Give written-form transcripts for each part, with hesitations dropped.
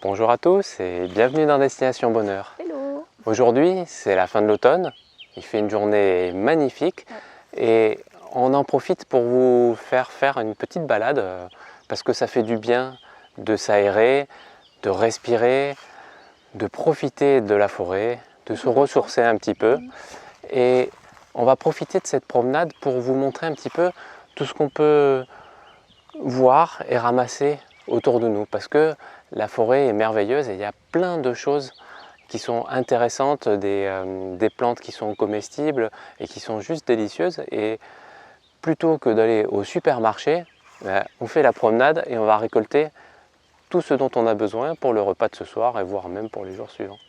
Bonjour à tous et bienvenue dans Destination Bonheur. Hello. Aujourd'hui, c'est la fin de l'automne, il fait une journée magnifique et on en profite pour vous faire une petite balade parce que ça fait du bien de s'aérer, de respirer, de profiter de la forêt, de se ressourcer un petit peu. Et on va profiter de cette promenade pour vous montrer un petit peu tout ce qu'on peut voir et ramasser autour de nous parce que la forêt est merveilleuse et il y a plein de choses qui sont intéressantes, des plantes qui sont comestibles et qui sont juste délicieuses. Et plutôt que d'aller au supermarché, on fait la promenade et on va récolter tout ce dont on a besoin pour le repas de ce soir et voire même pour les jours suivants.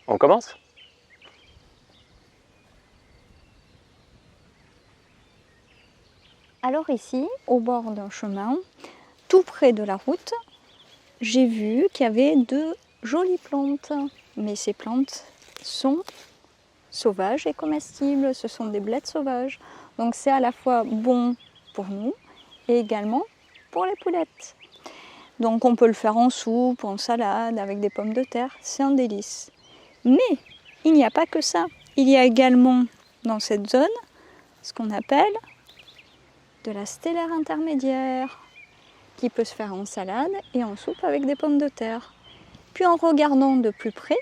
On commence ? Alors ici, au bord d'un chemin, tout près de la route, j'ai vu qu'il y avait de jolies plantes. Mais ces plantes sont sauvages et comestibles, ce sont des blettes sauvages. Donc c'est à la fois bon pour nous et également pour les poulettes. Donc on peut le faire en soupe, en salade, avec des pommes de terre, c'est un délice. Mais il n'y a pas que ça. Il y a également dans cette zone ce qu'on appelle de la stellaire intermédiaire, qui peut se faire en salade et en soupe avec des pommes de terre. Puis en regardant de plus près,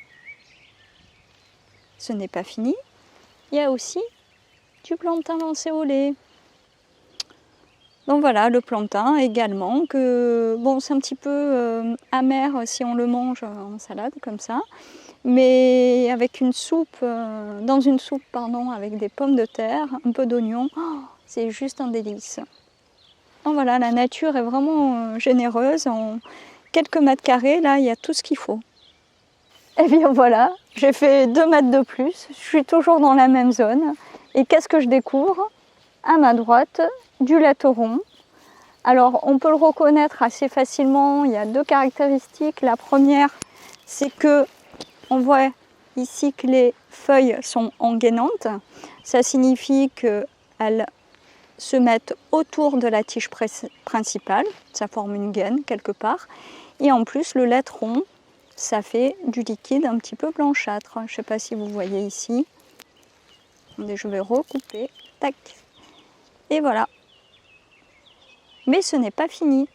ce n'est pas fini, il y a aussi du plantain lancéolé. Donc voilà, le plantain également, que bon, c'est un petit peu amer si on le mange en salade comme ça, mais avec une soupe, dans une soupe pardon, avec des pommes de terre, un peu d'oignon, c'est juste un délice. Donc voilà, la nature est vraiment généreuse. En quelques mètres carrés, là, il y a tout ce qu'il faut. Et bien voilà, j'ai fait 2 mètres de plus. Je suis toujours dans la même zone. Et qu'est-ce que je découvre? À ma droite, du laiteron. Alors, on peut le reconnaître assez facilement. Il y a 2 caractéristiques. La première, c'est que on voit ici que les feuilles sont engainantes. Ça signifie qu'elles se mettent autour de la tige principale, ça forme une gaine quelque part, et en plus le laiteron, ça fait du liquide un petit peu blanchâtre. Je ne sais pas si vous voyez ici. Je vais recouper, tac, et voilà. Mais ce n'est pas fini.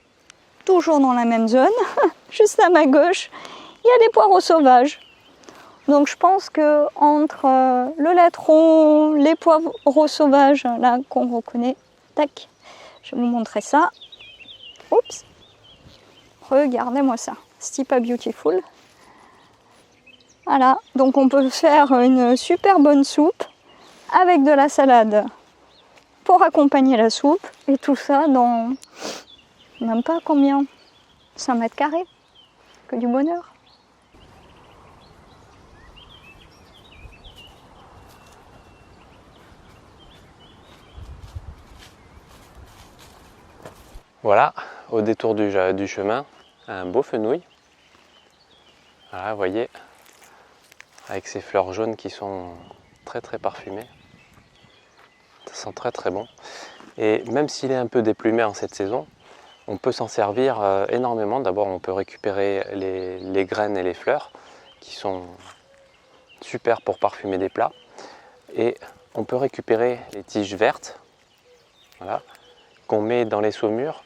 Toujours dans la même zone, juste à ma gauche, il y a des poireaux sauvages. Donc je pense que entre le laiteron, les poireaux sauvages, là qu'on reconnaît, tac, je vais vous montrer ça. Oups, regardez-moi ça, c'est pas beautiful. Voilà, donc on peut faire une super bonne soupe avec de la salade pour accompagner la soupe et tout ça dans même pas combien, 5 mètres carrés, que du bonheur. Voilà, au détour du chemin, un beau fenouil. Voilà, vous voyez, avec ces fleurs jaunes qui sont très parfumées. Ça sent très bon. Et même s'il est un peu déplumé en cette saison, on peut s'en servir énormément. D'abord, on peut récupérer les graines et les fleurs qui sont super pour parfumer des plats. Et on peut récupérer les tiges vertes, voilà, qu'on met dans les saumures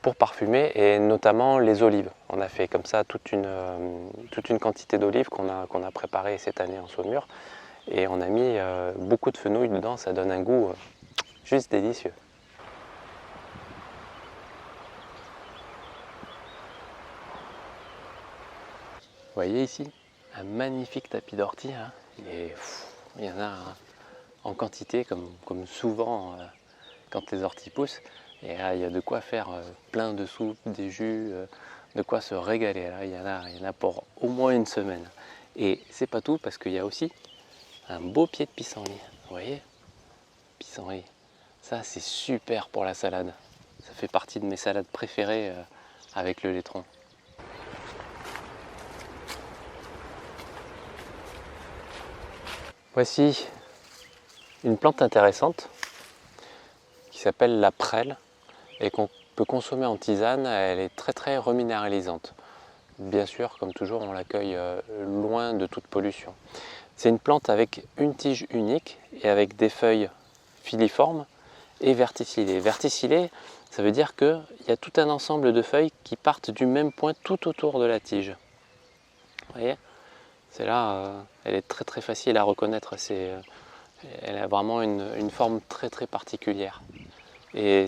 pour parfumer, et notamment les olives. On a fait comme ça toute une quantité d'olives qu'on a préparées cette année en saumure. Et on a mis beaucoup de fenouil dedans, ça donne un goût juste délicieux. Vous voyez ici un magnifique tapis d'ortie, hein. Il y en a en quantité comme souvent quand les orties poussent. Et là, il y a de quoi faire plein de soupes, des jus, de quoi se régaler. Là, il y en a pour au moins une semaine. Et c'est pas tout, parce qu'il y a aussi un beau pied de pissenlit. Vous voyez, pissenlit. Ça, c'est super pour la salade. Ça fait partie de mes salades préférées avec le laiteron. Voici une plante intéressante qui s'appelle la prêle et qu'on peut consommer en tisane. Elle est très reminéralisante. bien sûr, comme toujours, on l'accueille loin de toute pollution. C'est une plante avec une tige unique et avec des feuilles filiformes et verticillées. Verticillées, ça veut dire qu'il y a tout un ensemble de feuilles qui partent du même point tout autour de la tige. Vous voyez, c'est là, elle est très très facile à reconnaître. Elle a vraiment une forme très très particulière. Et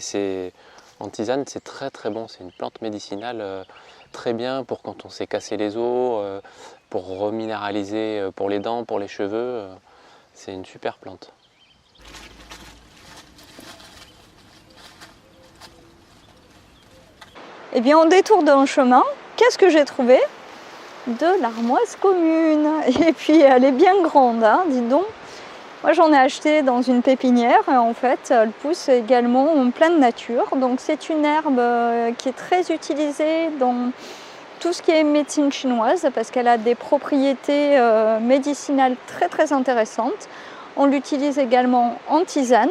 en tisane, c'est très très bon. C'est une plante médicinale très bien pour quand on s'est cassé les os, pour reminéraliser pour les dents, pour les cheveux. C'est une super plante. Eh bien, en détour d'un chemin, qu'est-ce que j'ai trouvé? De l'armoise commune. Et puis, elle est bien grande, hein, dis donc. Moi, j'en ai acheté dans une pépinière et en fait, elle pousse également en pleine nature. Donc, c'est une herbe qui est très utilisée dans tout ce qui est médecine chinoise parce qu'elle a des propriétés médicinales très très intéressantes. On l'utilise également en tisane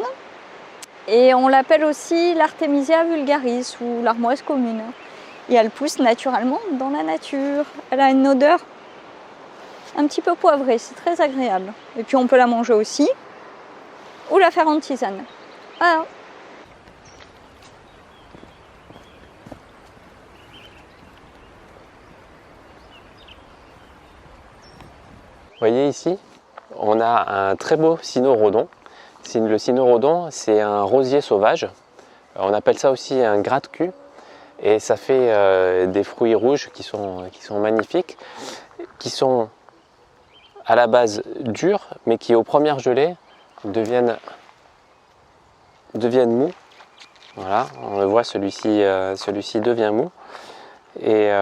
et on l'appelle aussi l'Artemisia vulgaris ou l'armoise commune. Et elle pousse naturellement dans la nature. Elle a une odeur un petit peu poivrée, c'est très agréable. Et puis on peut la manger aussi ou la faire en tisane. Voilà. Vous voyez ici, on a un très beau cynorrhodon. Le cynorrhodon, c'est un rosier sauvage. On appelle ça aussi un gratte-cul. Et ça fait des fruits rouges qui sont magnifiques, qui sont à la base durs, mais qui aux premières gelées deviennent mous. Voilà, on le voit, celui-ci devient mou. Et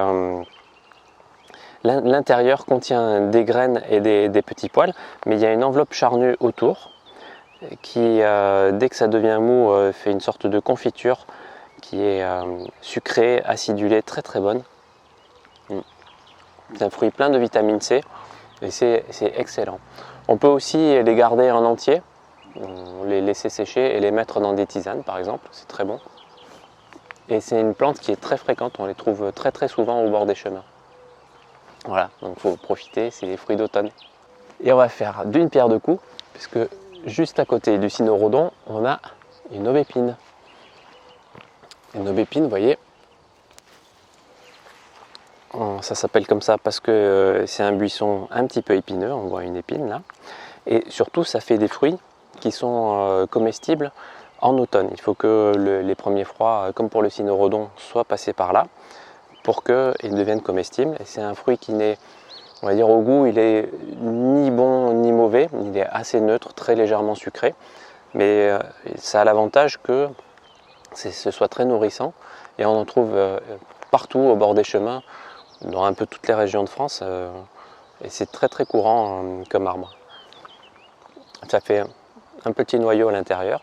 l'intérieur contient des graines et des petits poils, mais il y a une enveloppe charnue autour qui, dès que ça devient mou, fait une sorte de confiture qui est sucrée, acidulée, très très bonne. C'est un fruit plein de vitamine C et c'est excellent. On peut aussi les garder en entier, les laisser sécher et les mettre dans des tisanes par exemple, c'est très bon. Et c'est une plante qui est très fréquente, on les trouve très très souvent au bord des chemins. Voilà, donc il faut profiter, c'est les fruits d'automne. Et on va faire d'une pierre deux coups, puisque juste à côté du cynorrhodon, on a une aubépine. Une aubépine, vous voyez, ça s'appelle comme ça parce que c'est un buisson un petit peu épineux, on voit une épine là. Et surtout, ça fait des fruits qui sont comestibles en automne. Il faut que les premiers froids, comme pour le cynorrhodon, soient passés par là pour qu'ils deviennent comestibles. Et c'est un fruit qui n'est, on va dire au goût, il est ni bon ni mauvais, il est assez neutre, très légèrement sucré. Mais ça a l'avantage que ce soit très nourrissant et on en trouve partout au bord des chemins, dans un peu toutes les régions de France, et c'est très très courant comme arbre. Ça fait un petit noyau à l'intérieur.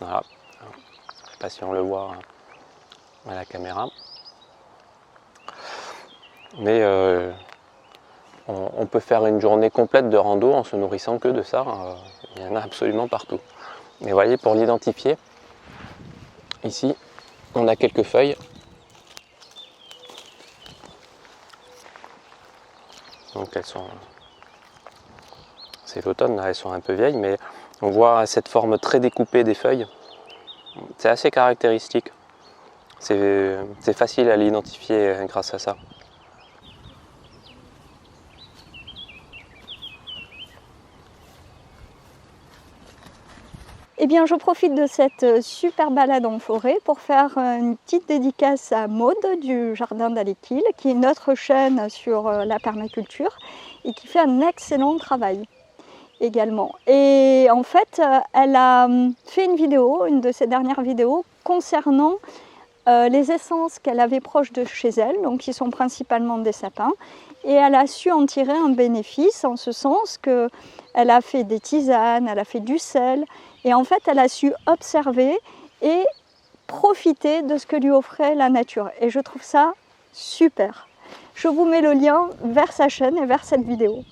Voilà. Je ne sais pas si on le voit à la caméra. Mais on peut faire une journée complète de rando en se nourrissant que de ça. Il y en a absolument partout. Mais voyez, pour l'identifier, ici, on a quelques feuilles. Donc c'est l'automne, elles sont un peu vieilles, mais on voit cette forme très découpée des feuilles. C'est assez caractéristique. C'est facile à l'identifier grâce à ça. Eh bien, je profite de cette super balade en forêt pour faire une petite dédicace à Maude du Jardin d'Allekil, qui est notre chaîne sur la permaculture et qui fait un excellent travail également. Et en fait, elle a fait une vidéo, une de ses dernières vidéos, concernant les essences qu'elle avait proches de chez elle, donc qui sont principalement des sapins. Et elle a su en tirer un bénéfice en ce sens qu'elle a fait des tisanes, elle a fait du sel. Et en fait, elle a su observer et profiter de ce que lui offrait la nature. Et je trouve ça super. Je vous mets le lien vers sa chaîne et vers cette vidéo.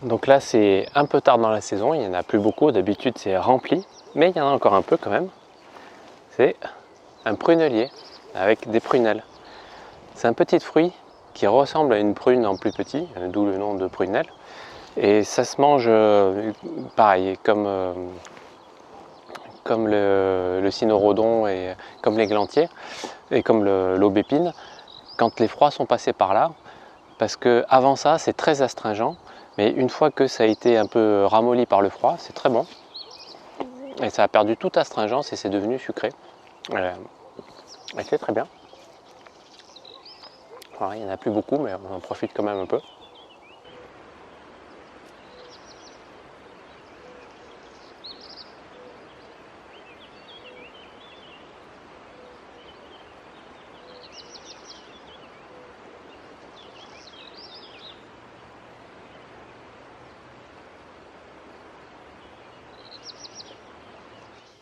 Donc là c'est un peu tard dans la saison, il n'y en a plus beaucoup, d'habitude c'est rempli, mais il y en a encore un peu quand même. C'est un prunelier avec des prunelles. C'est un petit fruit qui ressemble à une prune en plus petit, d'où le nom de prunelle. Et ça se mange pareil, comme le cynorrhodon et comme l'églantier et comme l'aubépine, quand les froids sont passés par là, parce que avant ça c'est très astringent, mais une fois que ça a été un peu ramolli par le froid, c'est très bon. Et ça a perdu toute astringence et c'est devenu sucré. Et c'est très bien. Alors, il n'y en a plus beaucoup, mais on en profite quand même un peu.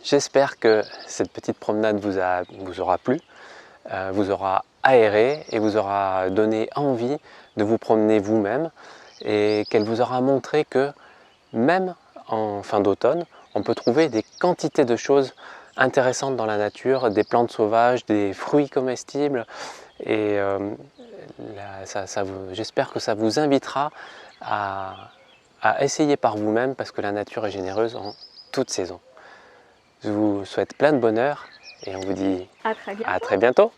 J'espère que cette petite promenade vous aura plu, vous aura aéré et vous aura donné envie de vous promener vous-même et qu'elle vous aura montré que même en fin d'automne, on peut trouver des quantités de choses intéressantes dans la nature, des plantes sauvages, des fruits comestibles et j'espère que ça vous invitera à essayer par vous-même parce que la nature est généreuse en toute saison. Je vous souhaite plein de bonheur et on vous dit À très bientôt. à très bientôt.